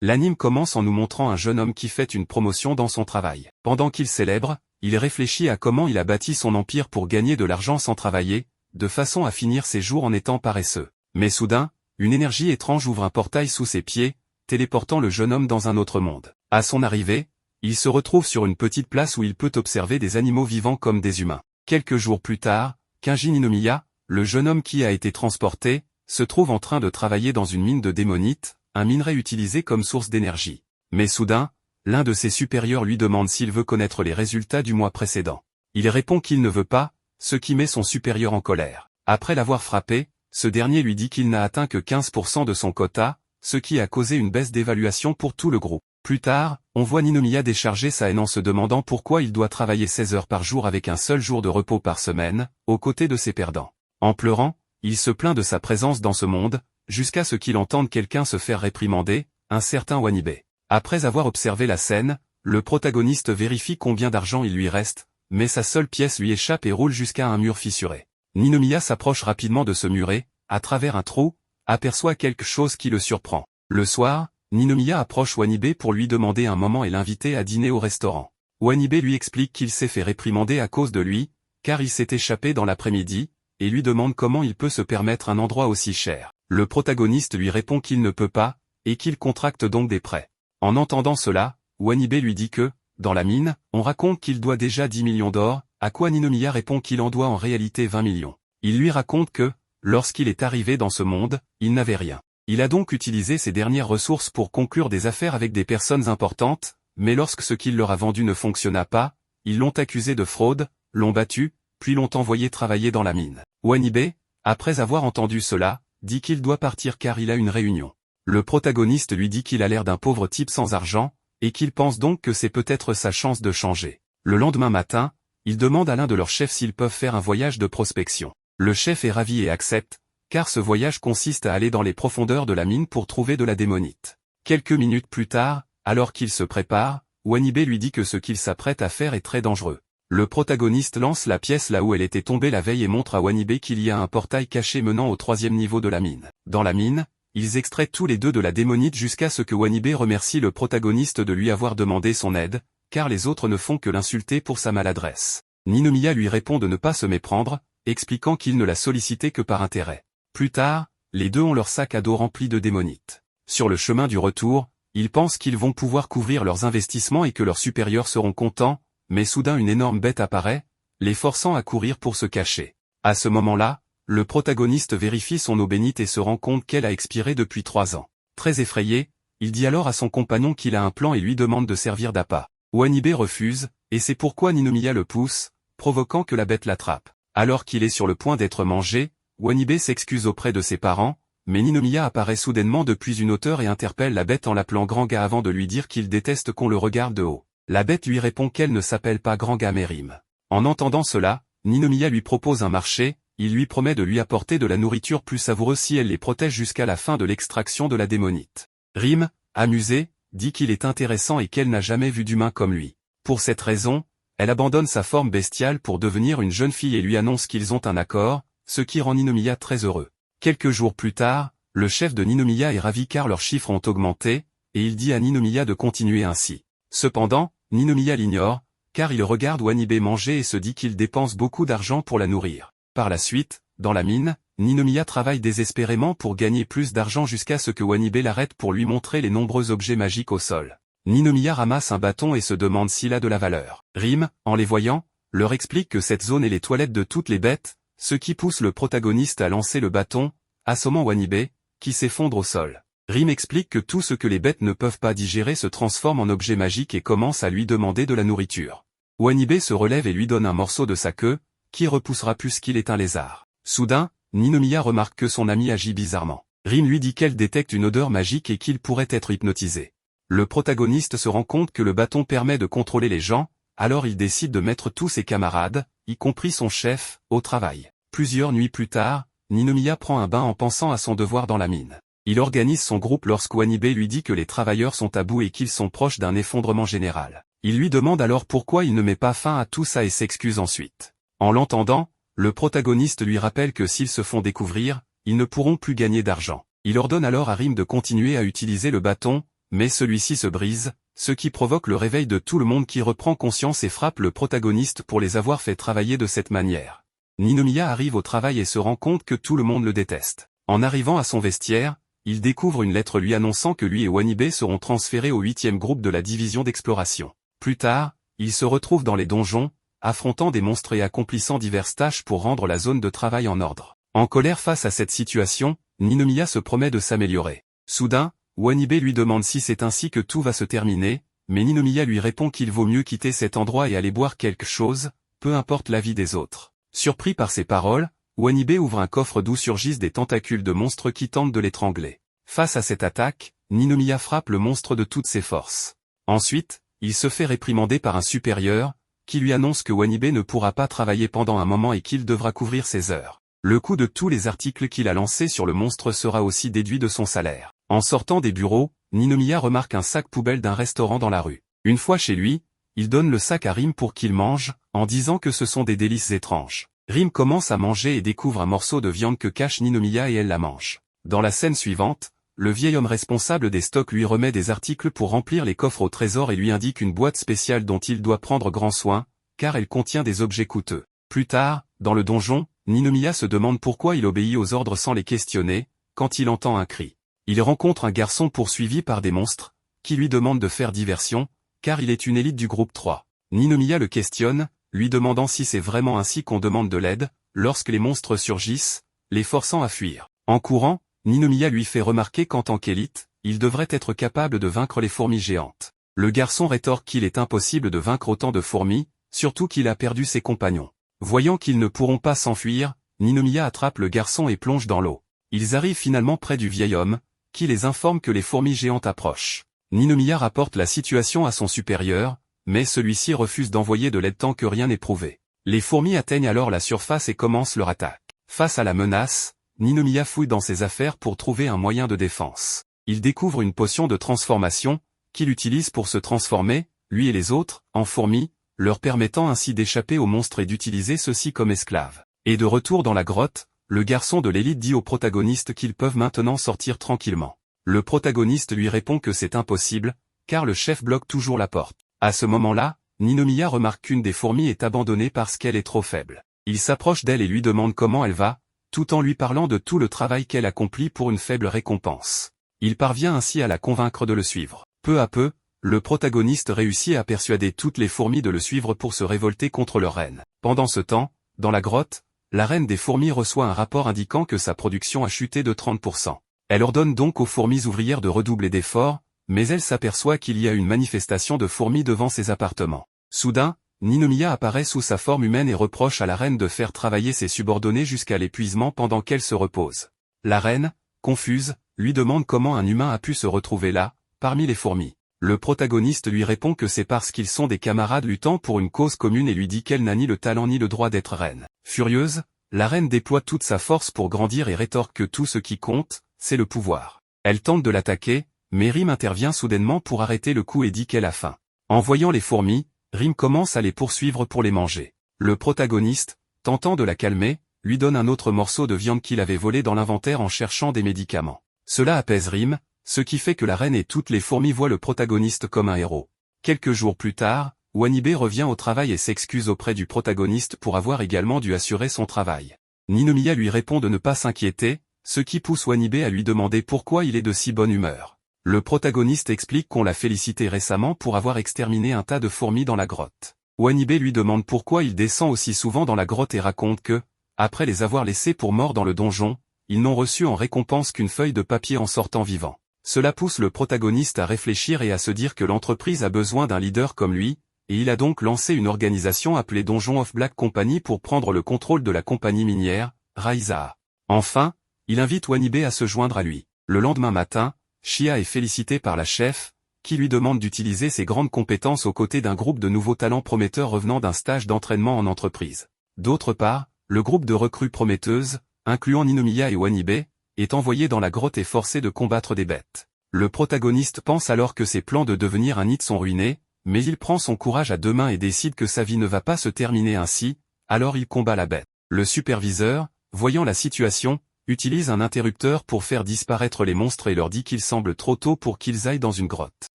L'anime commence en nous montrant un jeune homme qui fait une promotion dans son travail. Pendant qu'il célèbre, il réfléchit à comment il a bâti son empire pour gagner de l'argent sans travailler, de façon à finir ses jours en étant paresseux. Mais soudain, une énergie étrange ouvre un portail sous ses pieds, téléportant le jeune homme dans un autre monde. À son arrivée, il se retrouve sur une petite place où il peut observer des animaux vivants comme des humains. Quelques jours plus tard, Kenji Ninomiya, le jeune homme qui a été transporté, se trouve en train de travailler dans une mine de démonite, un minerai utilisé comme source d'énergie. Mais soudain, l'un de ses supérieurs lui demande s'il veut connaître les résultats du mois précédent. Il répond qu'il ne veut pas, ce qui met son supérieur en colère. Après l'avoir frappé, ce dernier lui dit qu'il n'a atteint que 15% de son quota, ce qui a causé une baisse d'évaluation pour tout le groupe. Plus tard, on voit Ninomiya décharger sa haine en se demandant pourquoi il doit travailler 16 heures par jour avec un seul jour de repos par semaine, aux côtés de ses perdants. En pleurant, il se plaint de sa présence dans ce monde, jusqu'à ce qu'il entende quelqu'un se faire réprimander, un certain Wanibe. Après avoir observé la scène, le protagoniste vérifie combien d'argent il lui reste, mais sa seule pièce lui échappe et roule jusqu'à un mur fissuré. Ninomiya s'approche rapidement de ce mur et, à travers un trou, aperçoit quelque chose qui le surprend. Le soir, Ninomiya approche Wanibe pour lui demander un moment et l'inviter à dîner au restaurant. Wanibe lui explique qu'il s'est fait réprimander à cause de lui, car il s'est échappé dans l'après-midi, et lui demande comment il peut se permettre un endroit aussi cher. Le protagoniste lui répond qu'il ne peut pas, et qu'il contracte donc des prêts. En entendant cela, Wanibe lui dit que, dans la mine, on raconte qu'il doit déjà 10 millions d'or, à quoi Ninomiya répond qu'il en doit en réalité 20 millions. Il lui raconte que, lorsqu'il est arrivé dans ce monde, il n'avait rien. Il a donc utilisé ses dernières ressources pour conclure des affaires avec des personnes importantes, mais lorsque ce qu'il leur a vendu ne fonctionna pas, ils l'ont accusé de fraude, l'ont battu, puis l'ont envoyé travailler dans la mine. Wanibe, après avoir entendu cela, dit qu'il doit partir car il a une réunion. Le protagoniste lui dit qu'il a l'air d'un pauvre type sans argent, et qu'il pense donc que c'est peut-être sa chance de changer. Le lendemain matin, il demande à l'un de leurs chefs s'ils peuvent faire un voyage de prospection. Le chef est ravi et accepte, car ce voyage consiste à aller dans les profondeurs de la mine pour trouver de la démonite. Quelques minutes plus tard, alors qu'il se prépare, Wanibe lui dit que ce qu'il s'apprête à faire est très dangereux. Le protagoniste lance la pièce là où elle était tombée la veille et montre à Wanibe qu'il y a un portail caché menant au 3e niveau de la mine. Dans la mine, ils extraient tous les deux de la démonite jusqu'à ce que Wanibe remercie le protagoniste de lui avoir demandé son aide, car les autres ne font que l'insulter pour sa maladresse. Ninomiya lui répond de ne pas se méprendre, expliquant qu'il ne l'a sollicité que par intérêt. Plus tard, les deux ont leur sac à dos rempli de démonite. Sur le chemin du retour, ils pensent qu'ils vont pouvoir couvrir leurs investissements et que leurs supérieurs seront contents, mais soudain une énorme bête apparaît, les forçant à courir pour se cacher. À ce moment-là, le protagoniste vérifie son eau bénite et se rend compte qu'elle a expiré depuis 3 ans. Très effrayé, il dit alors à son compagnon qu'il a un plan et lui demande de servir d'appât. Wanibe refuse, et c'est pourquoi Ninomiya le pousse, provoquant que la bête l'attrape. Alors qu'il est sur le point d'être mangé, Wanibe s'excuse auprès de ses parents, mais Ninomiya apparaît soudainement depuis une hauteur et interpelle la bête en l'appelant Grand Ga avant de lui dire qu'il déteste qu'on le regarde de haut. La bête lui répond qu'elle ne s'appelle pas Grand Ga mais Rime. En entendant cela, Ninomiya lui propose un marché, il lui promet de lui apporter de la nourriture plus savoureuse si elle les protège jusqu'à la fin de l'extraction de la démonite. Rime, amusée, dit qu'il est intéressant et qu'elle n'a jamais vu d'humain comme lui. Pour cette raison, elle abandonne sa forme bestiale pour devenir une jeune fille et lui annonce qu'ils ont un accord, ce qui rend Ninomiya très heureux. Quelques jours plus tard, le chef de Ninomiya est ravi car leurs chiffres ont augmenté, et il dit à Ninomiya de continuer ainsi. Cependant, Ninomiya l'ignore, car il regarde Wanibe manger et se dit qu'il dépense beaucoup d'argent pour la nourrir. Par la suite, dans la mine, Ninomiya travaille désespérément pour gagner plus d'argent jusqu'à ce que Wanibe l'arrête pour lui montrer les nombreux objets magiques au sol. Ninomiya ramasse un bâton et se demande s'il a de la valeur. Rime, en les voyant, leur explique que cette zone est les toilettes de toutes les bêtes, ce qui pousse le protagoniste à lancer le bâton, assommant Wanibe, qui s'effondre au sol. Rime explique que tout ce que les bêtes ne peuvent pas digérer se transforme en objet magique et commence à lui demander de la nourriture. Wanibe se relève et lui donne un morceau de sa queue, qui repoussera puisqu'il est un lézard. Soudain, Ninomiya remarque que son ami agit bizarrement. Rime lui dit qu'elle détecte une odeur magique et qu'il pourrait être hypnotisé. Le protagoniste se rend compte que le bâton permet de contrôler les gens, alors il décide de mettre tous ses camarades, y compris son chef, au travail. Plusieurs nuits plus tard, Ninomiya prend un bain en pensant à son devoir dans la mine. Il organise son groupe lorsque Wanibe lui dit que les travailleurs sont à bout et qu'ils sont proches d'un effondrement général. Il lui demande alors pourquoi il ne met pas fin à tout ça et s'excuse ensuite. En l'entendant, le protagoniste lui rappelle que s'ils se font découvrir, ils ne pourront plus gagner d'argent. Il ordonne alors à Rime de continuer à utiliser le bâton, mais celui-ci se brise, ce qui provoque le réveil de tout le monde qui reprend conscience et frappe le protagoniste pour les avoir fait travailler de cette manière. Ninomiya arrive au travail et se rend compte que tout le monde le déteste. En arrivant à son vestiaire, il découvre une lettre lui annonçant que lui et Wanibe seront transférés au 8e groupe de la division d'exploration. Plus tard, il se retrouve dans les donjons, affrontant des monstres et accomplissant diverses tâches pour rendre la zone de travail en ordre. En colère face à cette situation, Ninomiya se promet de s'améliorer. Soudain, Wanibe lui demande si c'est ainsi que tout va se terminer, mais Ninomiya lui répond qu'il vaut mieux quitter cet endroit et aller boire quelque chose, peu importe l'avis des autres. Surpris par ces paroles, Wanibe ouvre un coffre d'où surgissent des tentacules de monstres qui tentent de l'étrangler. Face à cette attaque, Ninomiya frappe le monstre de toutes ses forces. Ensuite, il se fait réprimander par un supérieur, qui lui annonce que Wanibe ne pourra pas travailler pendant un moment et qu'il devra couvrir ses heures. Le coût de tous les articles qu'il a lancés sur le monstre sera aussi déduit de son salaire. En sortant des bureaux, Ninomiya remarque un sac poubelle d'un restaurant dans la rue. Une fois chez lui, il donne le sac à Rim pour qu'il mange, en disant que ce sont des délices étranges. Rim commence à manger et découvre un morceau de viande que cache Ninomiya et elle la mange. Dans la scène suivante, le vieil homme responsable des stocks lui remet des articles pour remplir les coffres au trésor et lui indique une boîte spéciale dont il doit prendre grand soin, car elle contient des objets coûteux. Plus tard, dans le donjon, Ninomiya se demande pourquoi il obéit aux ordres sans les questionner, quand il entend un cri. Il rencontre un garçon poursuivi par des monstres, qui lui demande de faire diversion, car il est une élite du groupe 3. Ninomiya le questionne, lui demandant si c'est vraiment ainsi qu'on demande de l'aide, lorsque les monstres surgissent, les forçant à fuir. En courant, Ninomiya lui fait remarquer qu'en tant qu'élite, il devrait être capable de vaincre les fourmis géantes. Le garçon rétorque qu'il est impossible de vaincre autant de fourmis, surtout qu'il a perdu ses compagnons. Voyant qu'ils ne pourront pas s'enfuir, Ninomiya attrape le garçon et plonge dans l'eau. Ils arrivent finalement près du vieil homme, qui les informe que les fourmis géantes approchent. Ninomiya rapporte la situation à son supérieur, mais celui-ci refuse d'envoyer de l'aide tant que rien n'est prouvé. Les fourmis atteignent alors la surface et commencent leur attaque. Face à la menace, Ninomiya fouille dans ses affaires pour trouver un moyen de défense. Il découvre une potion de transformation, qu'il utilise pour se transformer, lui et les autres, en fourmis, leur permettant ainsi d'échapper aux monstres et d'utiliser ceux-ci comme esclaves. Et de retour dans la grotte, le garçon de l'élite dit aux protagonistes qu'ils peuvent maintenant sortir tranquillement. Le protagoniste lui répond que c'est impossible, car le chef bloque toujours la porte. À ce moment-là, Ninomiya remarque qu'une des fourmis est abandonnée parce qu'elle est trop faible. Il s'approche d'elle et lui demande comment elle va, tout en lui parlant de tout le travail qu'elle accomplit pour une faible récompense. Il parvient ainsi à la convaincre de le suivre. Peu à peu, le protagoniste réussit à persuader toutes les fourmis de le suivre pour se révolter contre leur reine. Pendant ce temps, dans la grotte, la reine des fourmis reçoit un rapport indiquant que sa production a chuté de 30%. Elle ordonne donc aux fourmis ouvrières de redoubler d'efforts, mais elle s'aperçoit qu'il y a une manifestation de fourmis devant ses appartements. Soudain, Ninomiya apparaît sous sa forme humaine et reproche à la reine de faire travailler ses subordonnés jusqu'à l'épuisement pendant qu'elle se repose. La reine, confuse, lui demande comment un humain a pu se retrouver là, parmi les fourmis. Le protagoniste lui répond que c'est parce qu'ils sont des camarades luttant pour une cause commune et lui dit qu'elle n'a ni le talent ni le droit d'être reine. Furieuse, la reine déploie toute sa force pour grandir et rétorque que tout ce qui compte, c'est le pouvoir. Elle tente de l'attaquer, mais Rim intervient soudainement pour arrêter le coup et dit qu'elle a faim. En voyant les fourmis, Rim commence à les poursuivre pour les manger. Le protagoniste, tentant de la calmer, lui donne un autre morceau de viande qu'il avait volé dans l'inventaire en cherchant des médicaments. Cela apaise Rim, ce qui fait que la reine et toutes les fourmis voient le protagoniste comme un héros. Quelques jours plus tard, Wanibe revient au travail et s'excuse auprès du protagoniste pour avoir également dû assurer son travail. Ninomiya lui répond de ne pas s'inquiéter, ce qui pousse Wanibe à lui demander pourquoi il est de si bonne humeur. Le protagoniste explique qu'on l'a félicité récemment pour avoir exterminé un tas de fourmis dans la grotte. Wanibe lui demande pourquoi il descend aussi souvent dans la grotte et raconte que, après les avoir laissés pour morts dans le donjon, ils n'ont reçu en récompense qu'une feuille de papier en sortant vivant. Cela pousse le protagoniste à réfléchir et à se dire que l'entreprise a besoin d'un leader comme lui, et il a donc lancé une organisation appelée Donjon of Black Company pour prendre le contrôle de la compagnie minière, Raizaha. Enfin, il invite Wanibe à se joindre à lui. Le lendemain matin, Shia est félicité par la chef, qui lui demande d'utiliser ses grandes compétences aux côtés d'un groupe de nouveaux talents prometteurs revenant d'un stage d'entraînement en entreprise. D'autre part, le groupe de recrues prometteuses, incluant Ninomiya et Wanibe, est envoyé dans la grotte et forcé de combattre des bêtes. Le protagoniste pense alors que ses plans de devenir un Nid sont ruinés, mais il prend son courage à deux mains et décide que sa vie ne va pas se terminer ainsi, alors il combat la bête. Le superviseur, voyant la situation, utilise un interrupteur pour faire disparaître les monstres et leur dit qu'il semble trop tôt pour qu'ils aillent dans une grotte.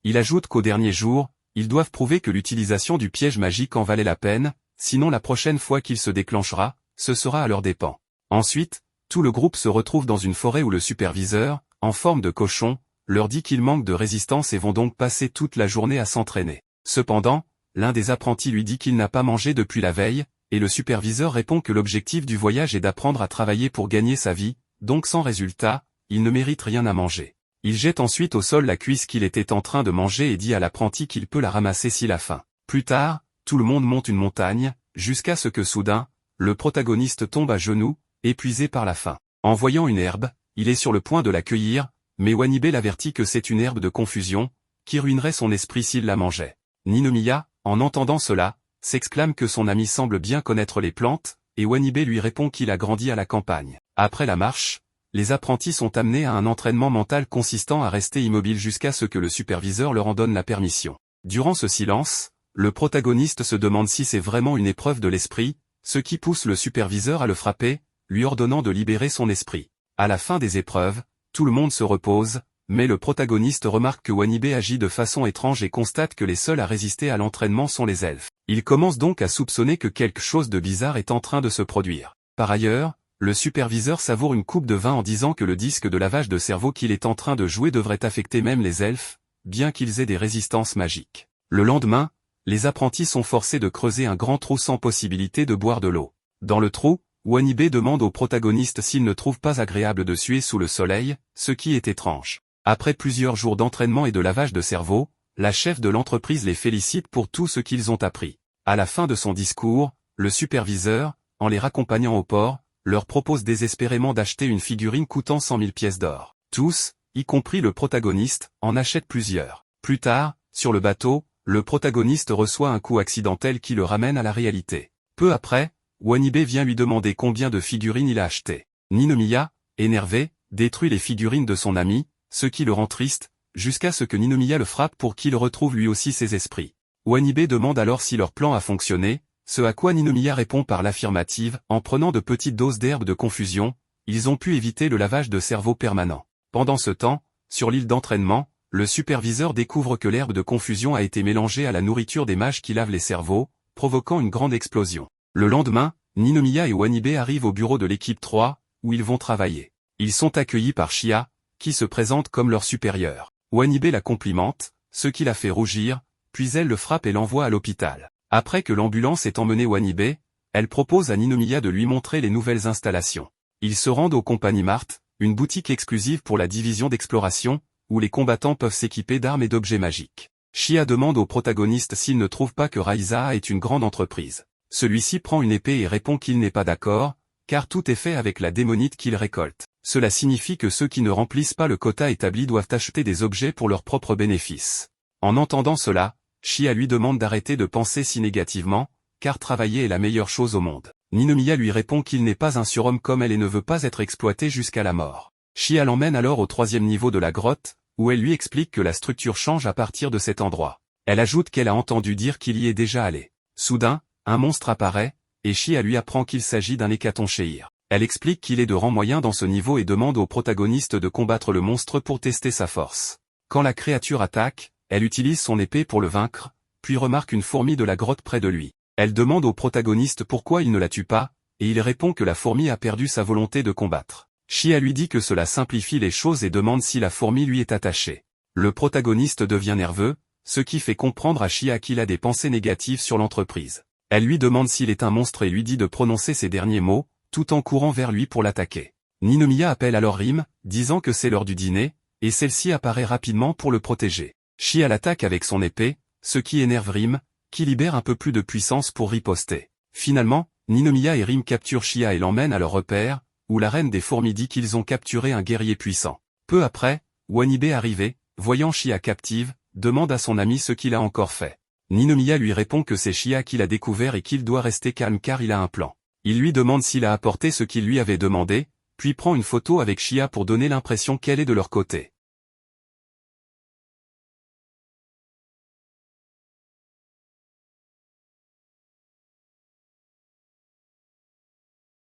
Il ajoute qu'au dernier jour, ils doivent prouver que l'utilisation du piège magique en valait la peine, sinon la prochaine fois qu'il se déclenchera, ce sera à leurs dépens. Ensuite, tout le groupe se retrouve dans une forêt où le superviseur, en forme de cochon, leur dit qu'ils manquent de résistance et vont donc passer toute la journée à s'entraîner. Cependant, l'un des apprentis lui dit qu'il n'a pas mangé depuis la veille, et le superviseur répond que l'objectif du voyage est d'apprendre à travailler pour gagner sa vie, donc sans résultat, il ne mérite rien à manger. Il jette ensuite au sol la cuisse qu'il était en train de manger et dit à l'apprenti qu'il peut la ramasser s'il a faim. Plus tard, tout le monde monte une montagne, jusqu'à ce que soudain, le protagoniste tombe à genoux, épuisé par la faim. En voyant une herbe, il est sur le point de la cueillir, mais Wanibe l'avertit que c'est une herbe de confusion, qui ruinerait son esprit s'il la mangeait. Ninomiya, en entendant cela, s'exclame que son ami semble bien connaître les plantes, et Wanibe lui répond qu'il a grandi à la campagne. Après la marche, les apprentis sont amenés à un entraînement mental consistant à rester immobile jusqu'à ce que le superviseur leur en donne la permission. Durant ce silence, le protagoniste se demande si c'est vraiment une épreuve de l'esprit, ce qui pousse le superviseur à le frapper, lui ordonnant de libérer son esprit. À la fin des épreuves, tout le monde se repose, mais le protagoniste remarque que Wanibe agit de façon étrange et constate que les seuls à résister à l'entraînement sont les elfes. Il commence donc à soupçonner que quelque chose de bizarre est en train de se produire. Par ailleurs, le superviseur savoure une coupe de vin en disant que le disque de lavage de cerveau qu'il est en train de jouer devrait affecter même les elfes, bien qu'ils aient des résistances magiques. Le lendemain, les apprentis sont forcés de creuser un grand trou sans possibilité de boire de l'eau. Dans le trou, Wanibe demande au protagoniste s'il ne trouve pas agréable de suer sous le soleil, ce qui est étrange. Après plusieurs jours d'entraînement et de lavage de cerveau, la chef de l'entreprise les félicite pour tout ce qu'ils ont appris. À la fin de son discours, le superviseur, en les raccompagnant au port, leur propose désespérément d'acheter une figurine coûtant 100 000 pièces d'or. Tous, y compris le protagoniste, en achètent plusieurs. Plus tard, sur le bateau, le protagoniste reçoit un coup accidentel qui le ramène à la réalité. Peu après, Wanibe vient lui demander combien de figurines il a acheté. Ninomiya, énervé, détruit les figurines de son ami, ce qui le rend triste, jusqu'à ce que Ninomiya le frappe pour qu'il retrouve lui aussi ses esprits. Wanibe demande alors si leur plan a fonctionné, ce à quoi Ninomiya répond par l'affirmative, en prenant de petites doses d'herbe de confusion, ils ont pu éviter le lavage de cerveau permanent. Pendant ce temps, sur l'île d'entraînement, le superviseur découvre que l'herbe de confusion a été mélangée à la nourriture des mages qui lavent les cerveaux, provoquant une grande explosion. Le lendemain, Ninomiya et Wanibe arrivent au bureau de l'équipe 3, où ils vont travailler. Ils sont accueillis par Shia, qui se présente comme leur supérieur. Wanibe la complimente, ce qui la fait rougir, puis elle le frappe et l'envoie à l'hôpital. Après que l'ambulance ait emmené Wanibe, elle propose à Ninomiya de lui montrer les nouvelles installations. Ils se rendent au Compagnie Mart, une boutique exclusive pour la division d'exploration, où les combattants peuvent s'équiper d'armes et d'objets magiques. Shia demande au protagoniste s'il ne trouve pas que Raiza est une grande entreprise. Celui-ci prend une épée et répond qu'il n'est pas d'accord, car tout est fait avec la démonite qu'il récolte. Cela signifie que ceux qui ne remplissent pas le quota établi doivent acheter des objets pour leur propre bénéfice. En entendant cela, Shia lui demande d'arrêter de penser si négativement, car travailler est la meilleure chose au monde. Ninomiya lui répond qu'il n'est pas un surhomme comme elle et ne veut pas être exploité jusqu'à la mort. Shia l'emmène alors au 3e niveau de la grotte, où elle lui explique que la structure change à partir de cet endroit. Elle ajoute qu'elle a entendu dire qu'il y est déjà allé. Soudain, un monstre apparaît, et Shia lui apprend qu'il s'agit d'un Hécatoncheir. Elle explique qu'il est de rang moyen dans ce niveau et demande au protagoniste de combattre le monstre pour tester sa force. Quand la créature attaque, elle utilise son épée pour le vaincre, puis remarque une fourmi de la grotte près de lui. Elle demande au protagoniste pourquoi il ne la tue pas, et il répond que la fourmi a perdu sa volonté de combattre. Shia lui dit que cela simplifie les choses et demande si la fourmi lui est attachée. Le protagoniste devient nerveux, ce qui fait comprendre à Shia qu'il a des pensées négatives sur l'entreprise. Elle lui demande s'il est un monstre et lui dit de prononcer ces derniers mots, tout en courant vers lui pour l'attaquer. Ninomiya appelle alors Rim, disant que c'est l'heure du dîner, et celle-ci apparaît rapidement pour le protéger. Shia l'attaque avec son épée, ce qui énerve Rim, qui libère un peu plus de puissance pour riposter. Finalement, Ninomiya et Rim capturent Shia et l'emmènent à leur repère, où la reine des fourmis dit qu'ils ont capturé un guerrier puissant. Peu après, Wanibe arrivé, voyant Shia captive, demande à son ami ce qu'il a encore fait. Ninomiya lui répond que c'est Shia qui l'a découvert et qu'il doit rester calme car il a un plan. Il lui demande s'il a apporté ce qu'il lui avait demandé, puis prend une photo avec Shia pour donner l'impression qu'elle est de leur côté.